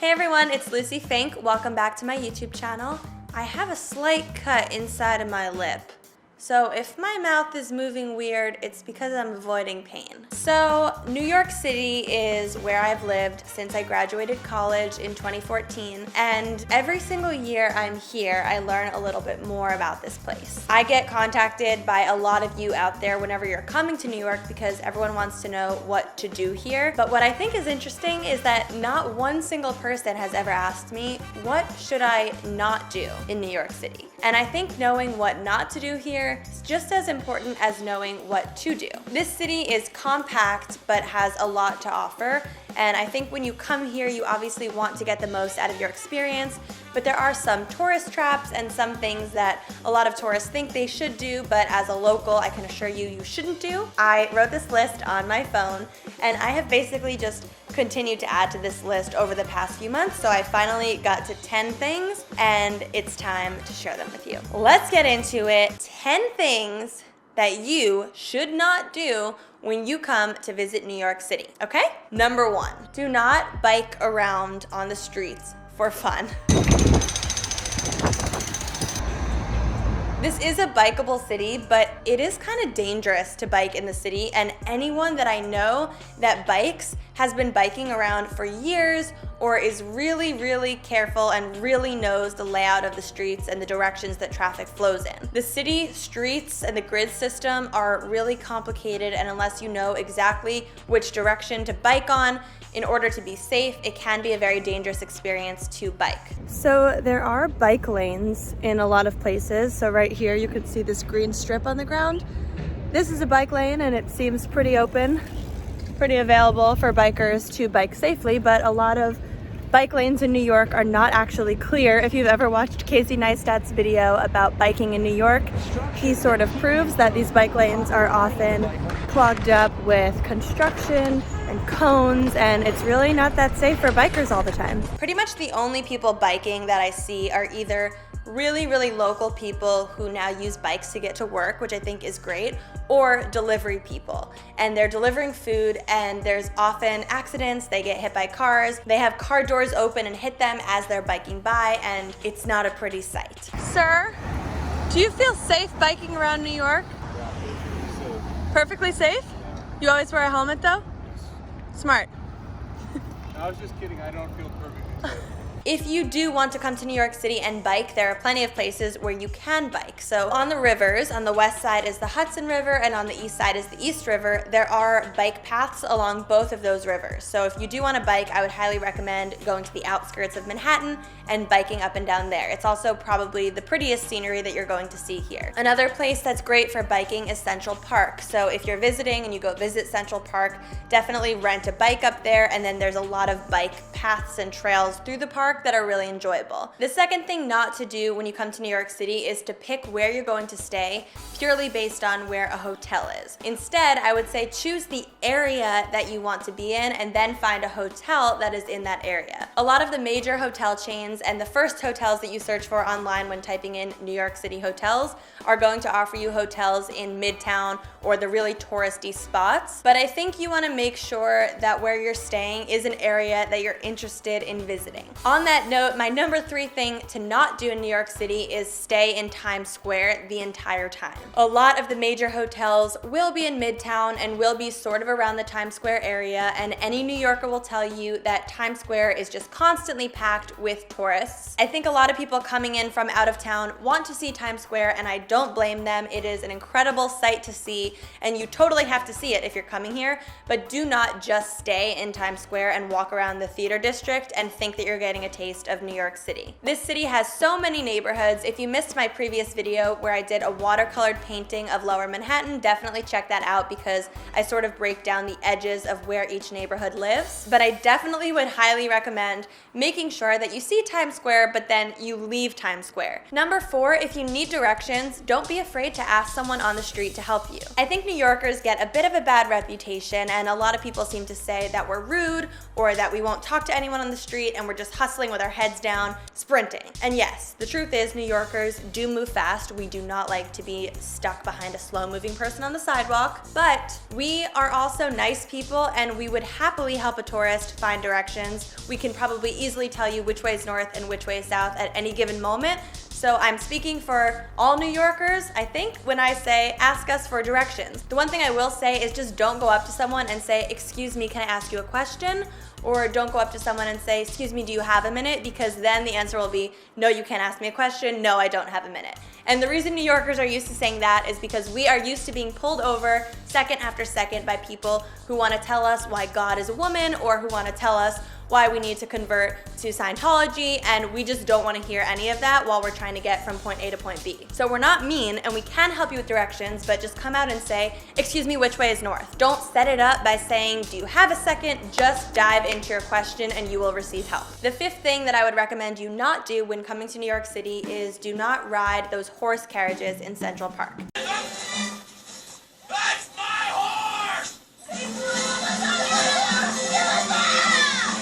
Hey everyone, it's Lucie Fink. Welcome back to my YouTube channel. I have a slight cut inside of my lip. So if my mouth is moving weird, it's because I'm avoiding pain. So New York City is where I've lived since I graduated college in 2014. And every single year I'm here, I learn a little bit more about this place. I get contacted by a lot of you out there whenever you're coming to New York because everyone wants to know what to do here. But what I think is interesting is that not one single person has ever asked me, what should I not do in New York City? And I think knowing what not to do here is just as important as knowing what to do. This city is compact but has a lot to offer, and I think when you come here you obviously want to get the most out of your experience, but there are some tourist traps and some things that a lot of tourists think they should do, but as a local I can assure you, you shouldn't do. I wrote this list on my phone and I have basically just continued to add to this list over the past few months, so I finally got to 10 things and it's time to share them with you. Let's get into it. 10 things that you should not do when you come to visit New York City, okay? Number 1, do not bike around on the streets for fun. This is a bikeable city, but it is kind of dangerous to bike in the city, and anyone that I know that bikes has been biking around for years or is really careful and really knows the layout of the streets and the directions that traffic flows in. The city streets and the grid system are really complicated, and unless you know exactly which direction to bike on in order to be safe, it can be a very dangerous experience to bike. So there are bike lanes in a lot of places. So right here you can see this green strip on the ground. This is a bike lane and it seems pretty open, pretty available for bikers to bike safely, but a lot of bike lanes in New York are not actually clear. If you've ever watched Casey Neistat's video about biking in New York, he sort of proves that these bike lanes are often clogged up with construction and cones, and it's really not that safe for bikers all the time. Pretty much the only people biking that I see are either really local people who now use bikes to get to work, which I think is great, or delivery people. And they're delivering food and there's often accidents, they get hit by cars, they have car doors open and hit them as they're biking by, and it's not a pretty sight. Sir, do you feel safe biking around New York? Yeah, Perfectly safe? You always wear a helmet though? Smart. I was just kidding, I don't feel perfectly safe. If you do want to come to New York City and bike, there are plenty of places where you can bike. So on the rivers, on the west side is the Hudson River and on the east side is the East River. There are bike paths along both of those rivers. So if you do want to bike, I would highly recommend going to the outskirts of Manhattan and biking up and down there. It's also probably the prettiest scenery that you're going to see here. Another place that's great for biking is Central Park. So if you're visiting and you go visit Central Park, definitely rent a bike up there, and then there's a lot of bike paths and trails through the park that are really enjoyable. The second thing not to do when you come to New York City is to pick where you're going to stay purely based on where a hotel is. Instead, I would say choose the area that you want to be in and then find a hotel that is in that area. A lot of the major hotel chains and the first hotels that you search for online when typing in New York City hotels are going to offer you hotels in Midtown or the really touristy spots. But I think you want to make sure that where you're staying is an area that you're interested in visiting. On that note, my number 3 thing to not do in New York City is stay in Times Square the entire time. A lot of the major hotels will be in Midtown and will be sort of around the Times Square area, and any New Yorker will tell you that Times Square is just constantly packed with tourists. I think a lot of people coming in from out of town want to see Times Square, and I don't blame them. It is an incredible sight to see, and you totally have to see it if you're coming here, but do not just stay in Times Square and walk around the theater district and think that you're getting a taste of New York City. This city has so many neighborhoods. If you missed my previous video where I did a watercolored painting of Lower Manhattan, definitely check that out because I sort of break down the edges of where each neighborhood lives. But I definitely would highly recommend making sure that you see Times Square, but then you leave Times Square. Number 4, if you need directions, don't be afraid to ask someone on the street to help you. I think New Yorkers get a bit of a bad reputation, and a lot of people seem to say that we're rude or that we won't talk talk to anyone on the street and we're just hustling with our heads down, sprinting. And yes, the truth is New Yorkers do move fast. We do not like to be stuck behind a slow-moving person on the sidewalk, but we are also nice people and we would happily help a tourist find directions. We can probably easily tell you which way is north and which way is south at any given moment. So I'm speaking for all New Yorkers, I think, when I say ask us for directions. The one thing I will say is just don't go up to someone and say, excuse me, can I ask you a question? Or don't go up to someone and say, excuse me, do you have a minute? Because then the answer will be, no, you can't ask me a question. No, I don't have a minute. And the reason New Yorkers are used to saying that is because we are used to being pulled over second after second by people who want to tell us why God is a woman or who want to tell us why we need to convert to Scientology, and we just don't want to hear any of that while we're trying to get from point A to point B. So we're not mean, and we can help you with directions, but just come out and say, excuse me, which way is north? Don't set it up by saying, do you have a second? Just dive into your question and you will receive help. The fifth thing that I would recommend you not do when coming to New York City is do not ride those horse carriages in Central Park. That's my horse!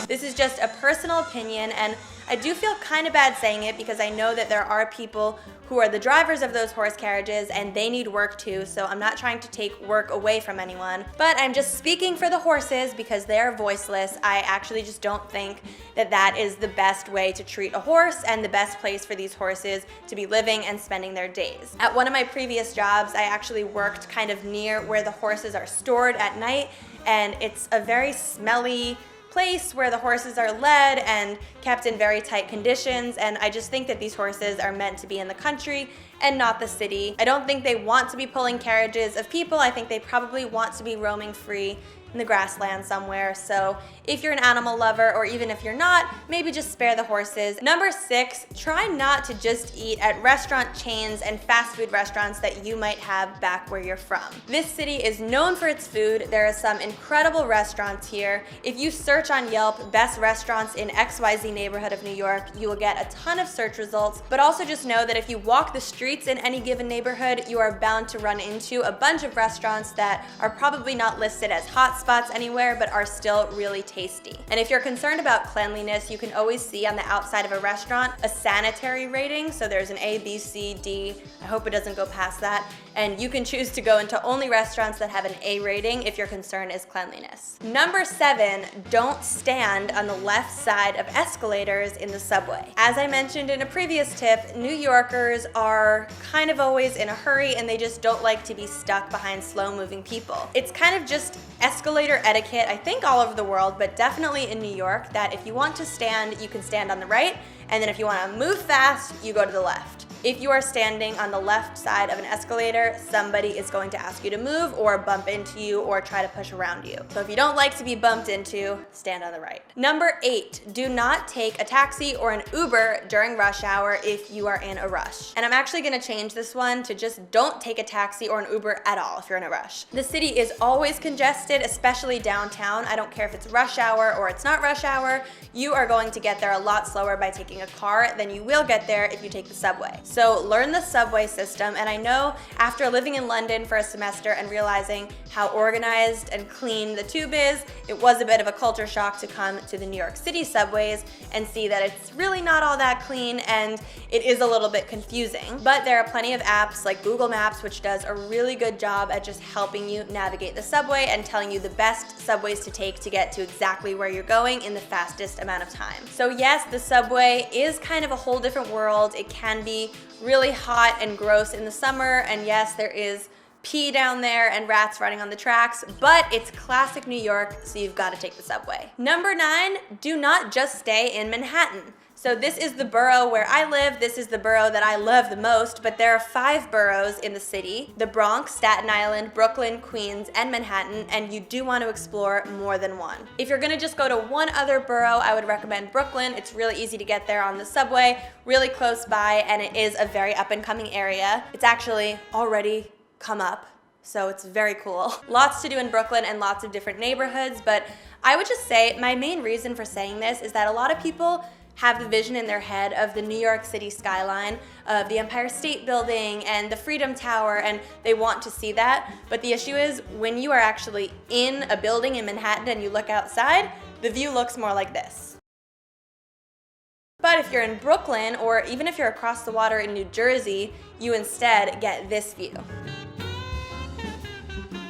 This is just a personal opinion, and I do feel kind of bad saying it because I know that there are people who are the drivers of those horse carriages and they need work too, so I'm not trying to take work away from anyone, but I'm just speaking for the horses because they are voiceless. I actually just don't think that that is the best way to treat a horse and the best place for these horses to be living and spending their days. At one of my previous jobs, I actually worked kind of near where the horses are stored at night, and it's a very smelly place where the horses are led and kept in very tight conditions, and I just think that these horses are meant to be in the country and not the city. I don't think they want to be pulling carriages of people. I think they probably want to be roaming free in the grassland somewhere. So if you're an animal lover, or even if you're not, maybe just spare the horses. Number 6, try not to just eat at restaurant chains and fast food restaurants that you might have back where you're from. This city is known for its food. There are some incredible restaurants here. If you search on Yelp, best restaurants in XYZ neighborhood of New York, you will get a ton of search results, but also just know that if you walk the streets in any given neighborhood, you are bound to run into a bunch of restaurants that are probably not listed as hot spots anywhere, but are still really tasty. And if you're concerned about cleanliness, you can always see on the outside of a restaurant a sanitary rating. So there's an A, B, C, D. I hope it doesn't go past that. And you can choose to go into only restaurants that have an A rating if your concern is cleanliness. Number 7, don't stand on the left side of escalators in the subway. As I mentioned in a previous tip, New Yorkers are kind of always in a hurry and they just don't like to be stuck behind slow-moving people. It's kind of just escalator etiquette, I think all over the world, but definitely in New York, that if you want to stand, you can stand on the right, and then if you want to move fast, you go to the left. If you are standing on the left side of an escalator, somebody is going to ask you to move or bump into you or try to push around you. So if you don't like to be bumped into, stand on the right. Number 8, do not take a taxi or an Uber during rush hour if you are in a rush. And I'm actually gonna change this one to just don't take a taxi or an Uber at all if you're in a rush. The city is always congested, especially downtown. I don't care if it's rush hour or it's not rush hour, you are going to get there a lot slower by taking a car than you will get there if you take the subway. So learn the subway system, and I know after living in London for a semester and realizing how organized and clean the tube is, it was a bit of a culture shock to come to the New York City subways and see that it's really not all that clean and it is a little bit confusing. But there are plenty of apps like Google Maps, which does a really good job at just helping you navigate the subway and telling you the best subways to take to get to exactly where you're going in the fastest amount of time. So yes, the subway is kind of a whole different world. It can be really hot and gross in the summer, and yes, there is pee down there and rats running on the tracks, but it's classic New York, so you've got to take the subway. Number 9, do not just stay in Manhattan. So this is the borough where I live. This is the borough that I love the most, but there are 5 boroughs in the city: the Bronx, Staten Island, Brooklyn, Queens, and Manhattan, and you do want to explore more than one. If you're gonna just go to one other borough, I would recommend Brooklyn. It's really easy to get there on the subway, really close by, and it is a very up and coming area. It's actually already come up, so it's very cool. Lots to do in Brooklyn and lots of different neighborhoods, but I would just say my main reason for saying this is that a lot of people have the vision in their head of the New York City skyline, of the Empire State Building and the Freedom Tower, and they want to see that. But the issue is when you are actually in a building in Manhattan and you look outside, the view looks more like this. But if you're in Brooklyn, or even if you're across the water in New Jersey, you instead get this view.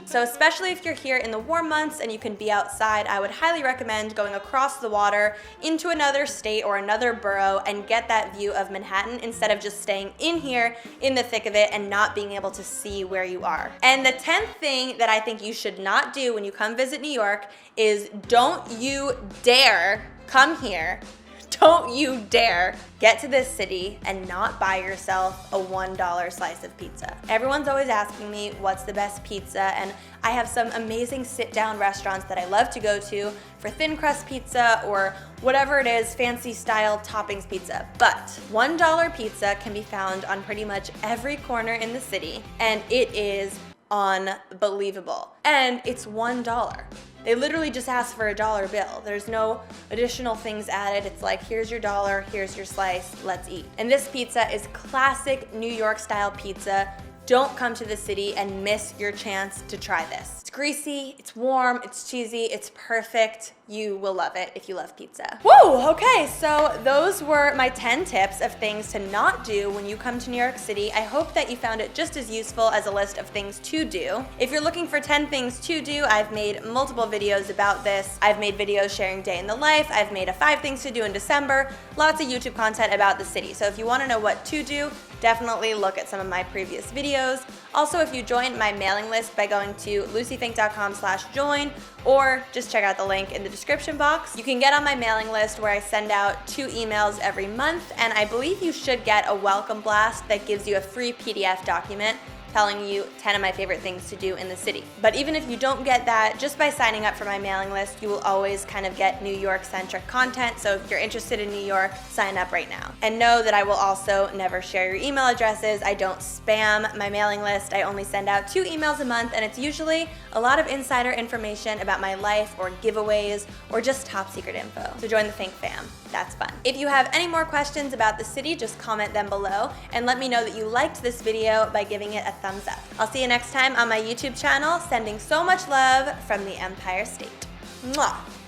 So especially if you're here in the warm months and you can be outside, I would highly recommend going across the water into another state or another borough and get that view of Manhattan instead of just staying in here in the thick of it and not being able to see where you are. And the 10th thing that I think you should not do when you come visit New York is don't you dare come here. Don't you dare get to this city and not buy yourself a $1 slice of pizza. Everyone's always asking me what's the best pizza, and I have some amazing sit-down restaurants that I love to go to for thin crust pizza or whatever it is, fancy style toppings pizza. But $1 pizza can be found on pretty much every corner in the city, and it is unbelievable. And it's $1. They literally just ask for a dollar bill. There's no additional things added. It's like, here's your dollar, here's your slice, let's eat. And this pizza is classic New York style pizza. Don't come to the city and miss your chance to try this. It's greasy, it's warm, it's cheesy, it's perfect. You will love it if you love pizza. Woo, okay, so those were my 10 tips of things to not do when you come to New York City. I hope that you found it just as useful as a list of things to do. If you're looking for 10 things to do, I've made multiple videos about this. I've made videos sharing day in the life. I've made a 5 things to do in December. Lots of YouTube content about the city. So if you want to know what to do, definitely look at some of my previous videos. Also, if you join my mailing list by going to luciefink.com/join, or just check out the link in the description box, you can get on my mailing list where I send out 2 emails every month, and I believe you should get a welcome blast that gives you a free PDF document telling you 10 of my favorite things to do in the city. But even if you don't get that, just by signing up for my mailing list, you will always kind of get New York-centric content. So if you're interested in New York, sign up right now. And know that I will also never share your email addresses. I don't spam my mailing list. I only send out 2 emails a month, and it's usually a lot of insider information about my life or giveaways or just top secret info. So join the Fink fam. That's fun. If you have any more questions about the city, just comment them below and let me know that you liked this video by giving it a thumbs up. I'll see you next time on my YouTube channel, sending so much love from the Empire State. Mwah!